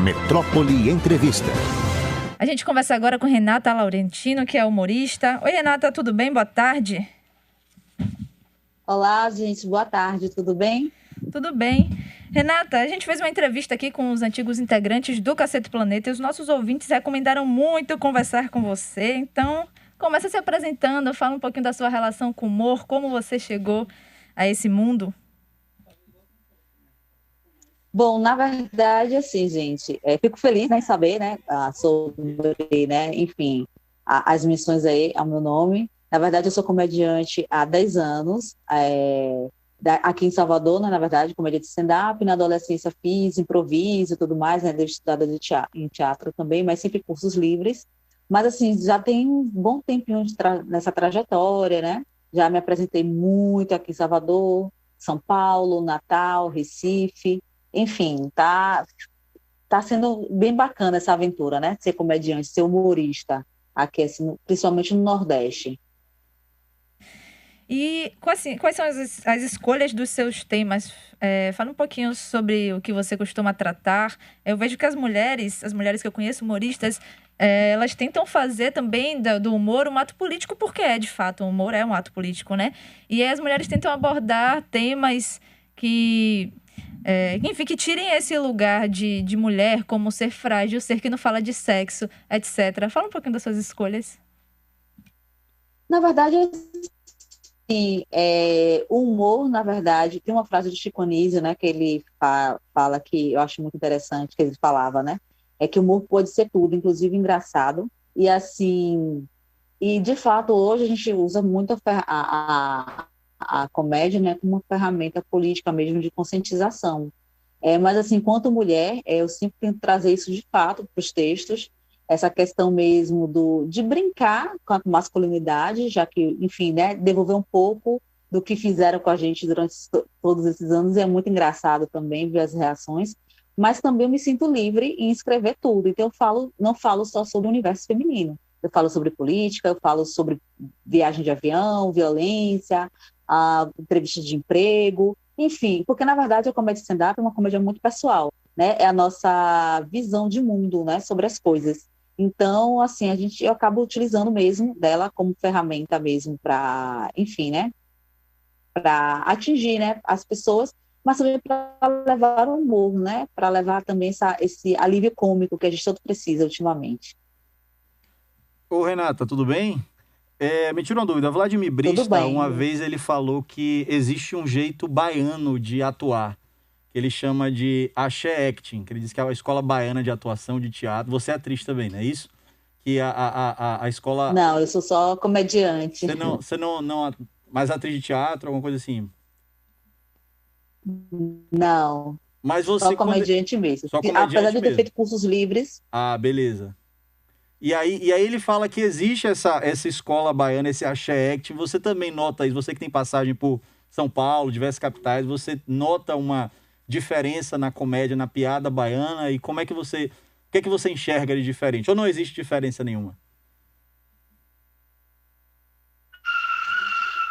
Metrópole Entrevista. A gente conversa agora com Renata Laurentino, que é humorista. Oi, Renata, tudo bem? Boa tarde. Olá, gente. Boa tarde. Tudo bem? Tudo bem. Renata, a gente fez uma entrevista aqui com os antigos integrantes do Cacete Planeta e os nossos ouvintes recomendaram muito conversar com você. Então, começa se apresentando, fala um pouquinho da sua relação com o humor, como você chegou a esse mundo. Bom, na verdade, assim, gente, fico feliz, né, em saber, né, sobre, né, enfim, as missões aí ao meu nome. Na verdade, eu sou comediante há 10 anos, aqui em Salvador, né, na verdade, comédia de stand-up. Na adolescência fiz improviso e tudo mais, né, devo estudar em teatro também, mas sempre cursos livres. Mas, assim, já tem um bom tempinho nessa trajetória, né, já me apresentei muito aqui em Salvador, São Paulo, Natal, Recife. Enfim, tá sendo bem bacana essa aventura, né? Ser comediante, ser humorista, aqui, assim, principalmente no Nordeste. E quais são as escolhas dos seus temas? Fala um pouquinho sobre o que você costuma tratar. Eu vejo que as mulheres que eu conheço, humoristas, elas tentam fazer também do humor um ato político, porque de fato, o humor é um ato político, né? E aí as mulheres tentam abordar temas que... enfim, que tirem esse lugar de mulher como ser frágil, ser que não fala de sexo, etc. Fala um pouquinho das suas escolhas. Na verdade, o humor, na verdade, tem uma frase de Chico Anísio, né, que ele fala que eu acho muito interessante, que ele falava, né, é que o humor pode ser tudo, inclusive engraçado, e assim, e de fato hoje a gente usa muito a comédia, né, como uma ferramenta política mesmo de conscientização. Mas, assim, enquanto mulher, eu sempre tento trazer isso de fato para os textos, essa questão mesmo de brincar com a masculinidade, já que, enfim, né, devolver um pouco do que fizeram com a gente durante todos esses anos, e é muito engraçado também ver as reações, mas também eu me sinto livre em escrever tudo, então não falo só sobre o universo feminino, eu falo sobre política, eu falo sobre viagem de avião, violência, entrevistas de emprego, enfim, porque na verdade a comédia stand-up é uma comédia muito pessoal, né? É a nossa visão de mundo, né, sobre as coisas. Então, assim, eu acabo utilizando mesmo dela como ferramenta mesmo para, enfim, né, para atingir, né, as pessoas, mas também para levar o humor, né, para levar também esse alívio cômico que a gente tanto precisa ultimamente. Ô, Renata, tudo bem? Me tira uma dúvida, Vladimir Brista, uma vez ele falou que existe um jeito baiano de atuar, que ele chama de axé acting, que ele diz que é a escola baiana de atuação de teatro. Você é atriz também, não é isso? Que a escola... Não, eu sou só comediante. Você não mais atriz de teatro, alguma coisa assim? Não, mas você só comediante mesmo. Só comediante apesar de mesmo. ter feito cursos livres. Ah, beleza. E aí ele fala que existe essa escola baiana, esse axé acting. Você também nota isso? Você que tem passagem por São Paulo, diversas capitais, você nota uma diferença na comédia, na piada baiana? E como é que você... O que é que você enxerga de diferente? Ou não existe diferença nenhuma?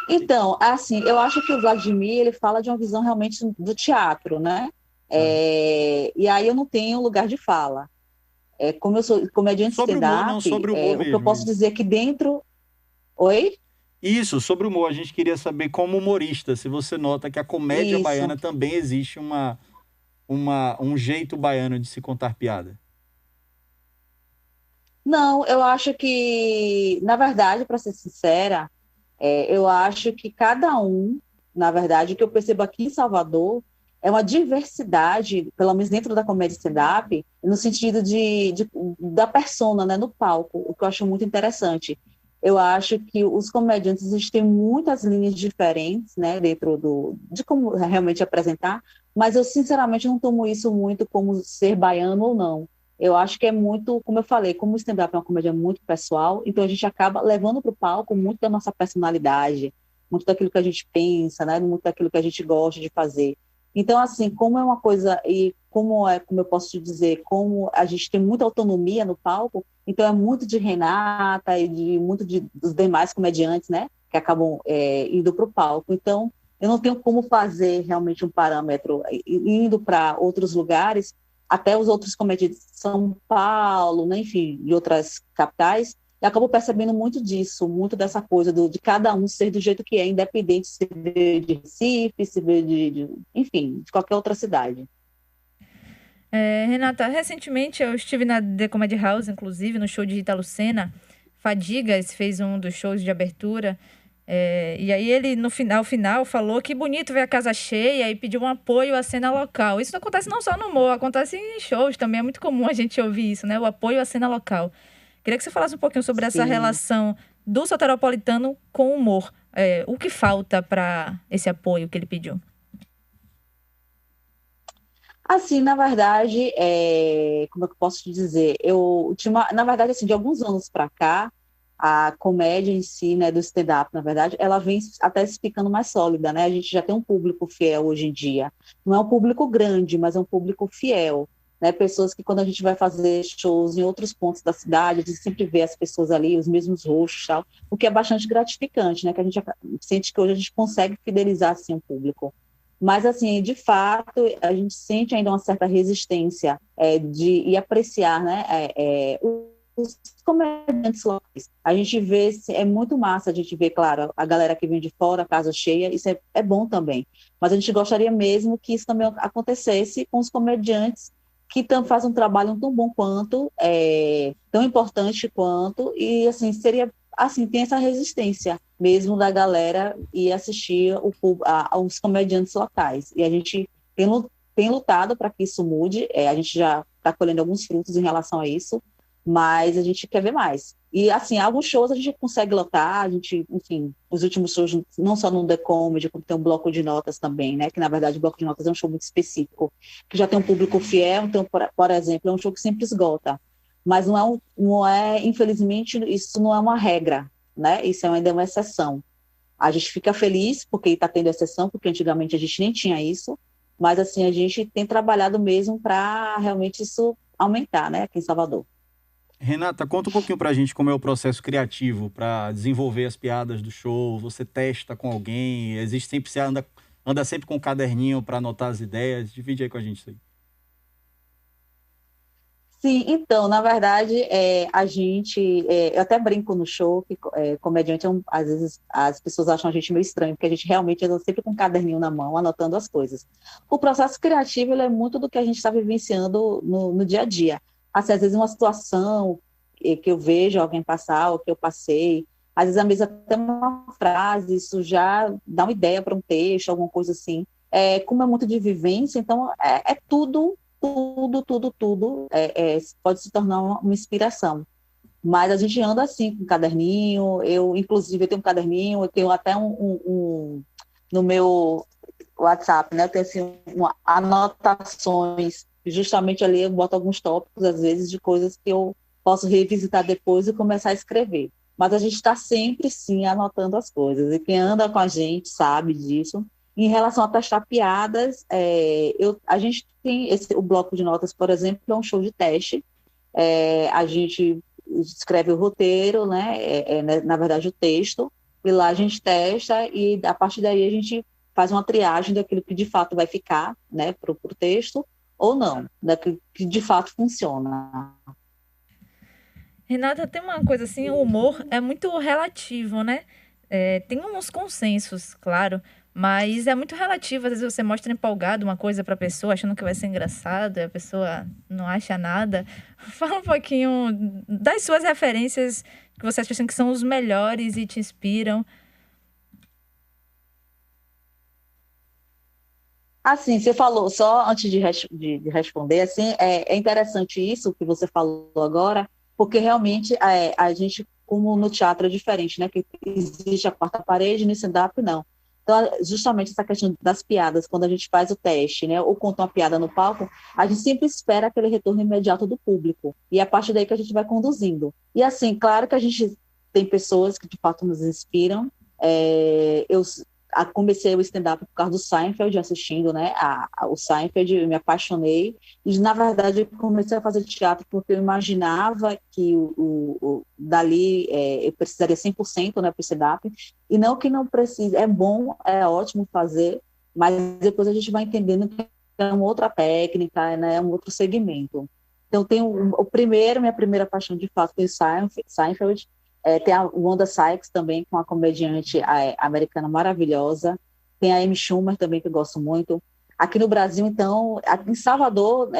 Então, assim, eu acho que o Vladimir, ele fala de uma visão realmente do teatro, né? E aí eu não tenho lugar de fala. Como eu sou comediante stand-up, o que eu posso dizer que dentro... Oi? Isso, sobre o humor. A gente queria saber, como humorista, se você nota que a comédia baiana também existe um jeito baiano de se contar piada. Não, eu acho que, na verdade, para ser sincera, eu acho que cada um, na verdade, o que eu percebo aqui em Salvador é uma diversidade, pelo menos dentro da comédia stand-up, no sentido da persona, né, no palco, o que eu acho muito interessante. Eu acho que os comediantes, existem muitas linhas diferentes, né, dentro de como realmente apresentar, mas eu, sinceramente, não tomo isso muito como ser baiano ou não. Eu acho que é muito, como eu falei, como o stand-up é uma comédia muito pessoal, então a gente acaba levando para o palco muito da nossa personalidade, muito daquilo que a gente pensa, né, muito daquilo que a gente gosta de fazer. Então, assim, como é uma coisa, e como eu posso te dizer, como a gente tem muita autonomia no palco, então é muito de Renata e dos demais comediantes, né, que acabam indo para o palco. Então, eu não tenho como fazer realmente um parâmetro indo para outros lugares, até os outros comediantes de São Paulo, né, enfim, de outras capitais, e acabo percebendo muito disso, muito dessa coisa de cada um ser do jeito que é, independente se veio de Recife, se veio enfim, de qualquer outra cidade. Renata, recentemente eu estive na The Comedy House, inclusive, no show de Rita Lucena. Fadigas fez um dos shows de abertura. E aí ele, no final, falou que bonito ver a casa cheia e pediu um apoio à cena local. Isso não acontece não só no humor, acontece em shows também. É muito comum a gente ouvir isso, né? O apoio à cena local. Queria que você falasse um pouquinho sobre essa relação do soteropolitano com o humor. O que falta para esse apoio que ele pediu? Assim, na verdade, como é que eu posso te dizer? Na verdade, assim, de alguns anos para cá, a comédia em si, né, do stand-up, na verdade, ela vem até se ficando mais sólida, né? A gente já tem um público fiel hoje em dia. Não é um público grande, mas é um público fiel, né? Pessoas que quando a gente vai fazer shows em outros pontos da cidade, a gente sempre vê as pessoas ali, os mesmos rostos, tal, o que é bastante gratificante, né? Que a gente sente que hoje a gente consegue fidelizar, assim, o público. Mas, assim, de fato, a gente sente ainda uma certa resistência de ir apreciar, né, os comediantes locais. A gente vê, é muito massa a gente ver, claro, a galera que vem de fora, a casa cheia, isso é bom também. Mas a gente gostaria mesmo que isso também acontecesse com os comediantes que fazem um trabalho tão bom quanto, tão importante quanto, e, assim, seria, assim, tem essa resistência mesmo da galera e assistir aos comediantes locais. E a gente tem lutado para que isso mude, a gente já está colhendo alguns frutos em relação a isso, mas a gente quer ver mais. E, assim, alguns shows a gente consegue lotar, a gente, enfim, os últimos shows, não só no The Comedy, como tem um bloco de notas também, né, que, na verdade, o bloco de notas é um show muito específico, que já tem um público fiel, então, por exemplo, é um show que sempre esgota. Mas não é, infelizmente, isso não é uma regra, né? Isso ainda é uma exceção. A gente fica feliz porque está tendo exceção, porque antigamente a gente nem tinha isso, mas, assim, a gente tem trabalhado mesmo para realmente isso aumentar, né, aqui em Salvador. Renata, conta um pouquinho pra gente como é o processo criativo para desenvolver as piadas do show. Você testa com alguém? Existe sempre, você anda sempre com um caderninho para anotar as ideias? Divide aí com a gente isso aí. Sim, então, na verdade, a gente, eu até brinco no show que comediante, às vezes as pessoas acham a gente meio estranho, porque a gente realmente anda sempre com um caderninho na mão, anotando as coisas. O processo criativo, ele é muito do que a gente está vivenciando no dia a dia. Assim, às vezes uma situação que eu vejo alguém passar, ou que eu passei, às vezes a mesma até uma frase, isso já dá uma ideia para um texto, alguma coisa assim. Como é muito de vivência, então tudo pode se tornar uma inspiração. Mas a gente anda assim, com um caderninho, inclusive, eu tenho um caderninho, eu tenho até no meu WhatsApp, né, eu tenho assim, anotações, justamente ali eu boto alguns tópicos, às vezes, de coisas que eu posso revisitar depois e começar a escrever. Mas a gente está sempre, sim, anotando as coisas, e quem anda com a gente sabe disso. Em relação a testar piadas, a gente tem o bloco de notas, por exemplo, é um show de teste. A gente escreve o roteiro, né, na verdade o texto, e lá a gente testa e a partir daí a gente faz uma triagem daquilo que de fato vai ficar, né, para o texto ou não, daquilo que de fato funciona. Renata, tem uma coisa assim, o humor é muito relativo, né? Tem uns consensos, claro, mas é muito relativo. Às vezes você mostra empolgado uma coisa pra pessoa, achando que vai ser engraçado, e a pessoa não acha nada. Fala um pouquinho das suas referências que você acha assim, que são os melhores e te inspiram. Assim, você falou, só antes de responder, assim, é interessante isso que você falou agora, porque realmente a gente, como no teatro é diferente, né? Que existe a quarta parede, no stand-up não. Então, justamente essa questão das piadas, quando a gente faz o teste, né? Ou conta uma piada no palco, a gente sempre espera aquele retorno imediato do público. E é a partir daí que a gente vai conduzindo. E assim, claro que a gente tem pessoas que de fato nos inspiram. Eu comecei o stand-up por causa do Seinfeld, assistindo, né, o Seinfeld, eu me apaixonei, e na verdade eu comecei a fazer teatro porque eu imaginava que dali eu precisaria 100%, né, para o stand-up, e não precisa, é bom, é ótimo fazer, mas depois a gente vai entendendo que é uma outra técnica, né? É um outro segmento. Então, tem minha primeira paixão de fato foi o Seinfeld. Tem a Wanda Sykes também, com uma comediante americana maravilhosa. Tem a Amy Schumer também, que eu gosto muito. Aqui no Brasil, então, aqui em Salvador,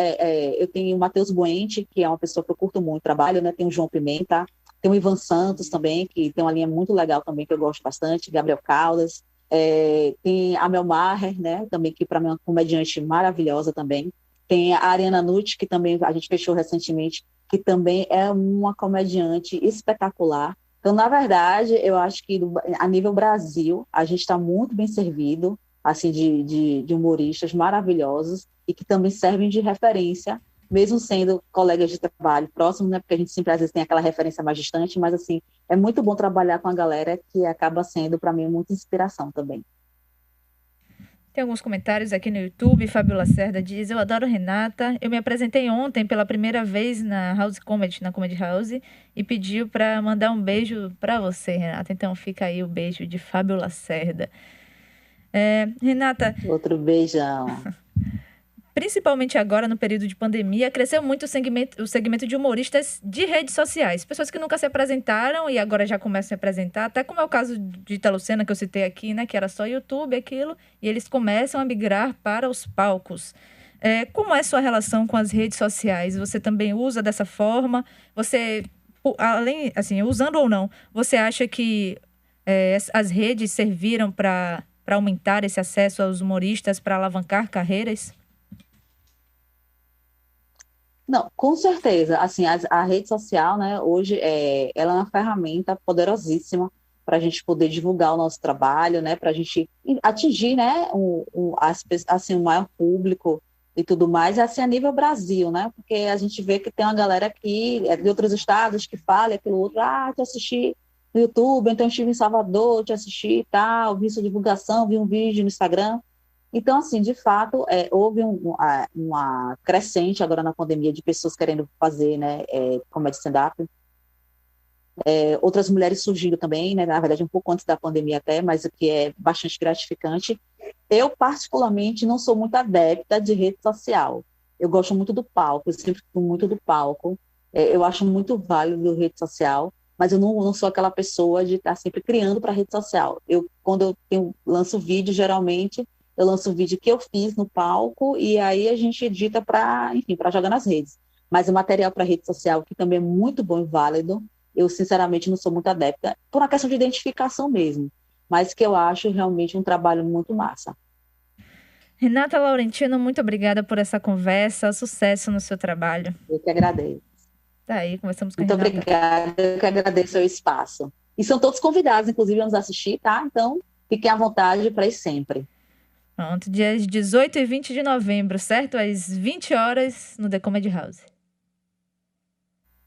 eu tenho o Matheus Buente, que é uma pessoa que eu curto muito o trabalho, né? Tem o João Pimenta, tem o Ivan Santos também, que tem uma linha muito legal também, que eu gosto bastante, Gabriel Caldas. Tem a Mel Maher, né? Também, que para mim é uma comediante maravilhosa também. Tem a Ariana Nucci, que também a gente fechou recentemente, que também é uma comediante espetacular. Então, na verdade, eu acho que a nível Brasil, a gente está muito bem servido, assim, de humoristas maravilhosos e que também servem de referência, mesmo sendo colegas de trabalho próximos, né? Porque a gente sempre, às vezes, tem aquela referência mais distante, mas, assim, é muito bom trabalhar com a galera que acaba sendo, para mim, muita inspiração também. Tem alguns comentários aqui no YouTube. Fábio Lacerda diz: eu adoro Renata. Eu me apresentei ontem pela primeira vez na House Comedy, na Comedy House, e pediu para mandar um beijo para você, Renata. Então fica aí o beijo de Fábio Lacerda. Renata, Outro beijão. principalmente agora no período de pandemia, cresceu muito o segmento de humoristas de redes sociais. Pessoas que nunca se apresentaram e agora já começam a se apresentar, até como é o caso de Italucena, que eu citei aqui, né, que era só YouTube, aquilo, e eles começam a migrar para os palcos. Como é a sua relação com as redes sociais? Você também usa dessa forma? Você, além, assim, usando ou não, você acha que as redes serviram para aumentar esse acesso aos humoristas, para alavancar carreiras? Não, com certeza. Assim, a rede social, né, hoje, ela é uma ferramenta poderosíssima para a gente poder divulgar o nosso trabalho, né, para a gente atingir, né, assim, o maior público e tudo mais, assim, a nível Brasil, né, porque a gente vê que tem uma galera aqui de outros estados que fala aquilo outro, te assisti no YouTube, então eu estive em Salvador, te assisti e tal, vi sua divulgação, vi um vídeo no Instagram. Então, assim, de fato, houve uma crescente agora na pandemia de pessoas querendo fazer, né, comédia stand-up. Outras mulheres surgiram também, né, na verdade, um pouco antes da pandemia até, mas o que é bastante gratificante. Eu, particularmente, não sou muito adepta de rede social. Eu gosto muito do palco, eu sempre fui muito do palco. Eu acho muito válido rede social, mas eu não sou aquela pessoa de estar sempre criando para rede social. Quando eu lanço vídeo, geralmente, eu lanço o vídeo que eu fiz no palco e aí a gente edita para, enfim, para jogar nas redes. Mas o material para rede social, que também é muito bom e válido, eu sinceramente não sou muito adepta, por uma questão de identificação mesmo, mas que eu acho realmente um trabalho muito massa. Renata Laurentino, muito obrigada por essa conversa, sucesso no seu trabalho. Eu que agradeço. Tá aí, conversamos com a Muito Renata. obrigada, eu que agradeço o espaço. E são todos convidados, inclusive, a nos assistir, tá? Então, fiquem à vontade para ir sempre. Pronto, dias 18 e 20 de novembro, certo? Às 20 horas no The Comedy House.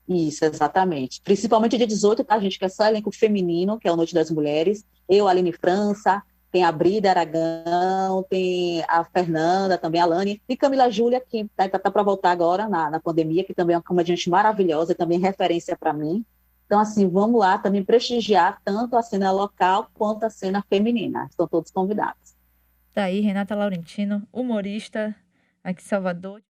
Isso, exatamente. Principalmente dia 18, tá, gente? Que é só elenco feminino, que é o Noite das Mulheres. Eu, Aline França, tem a Brida Aragão, tem a Fernanda, também a Lani, e Camila Júlia, que tá para voltar agora na pandemia, que também é uma comediante maravilhosa, também referência para mim. Então, assim, vamos lá também prestigiar tanto a cena local quanto a cena feminina. Estão todos convidados. Tá aí, Renata Laurentino, humorista aqui em Salvador.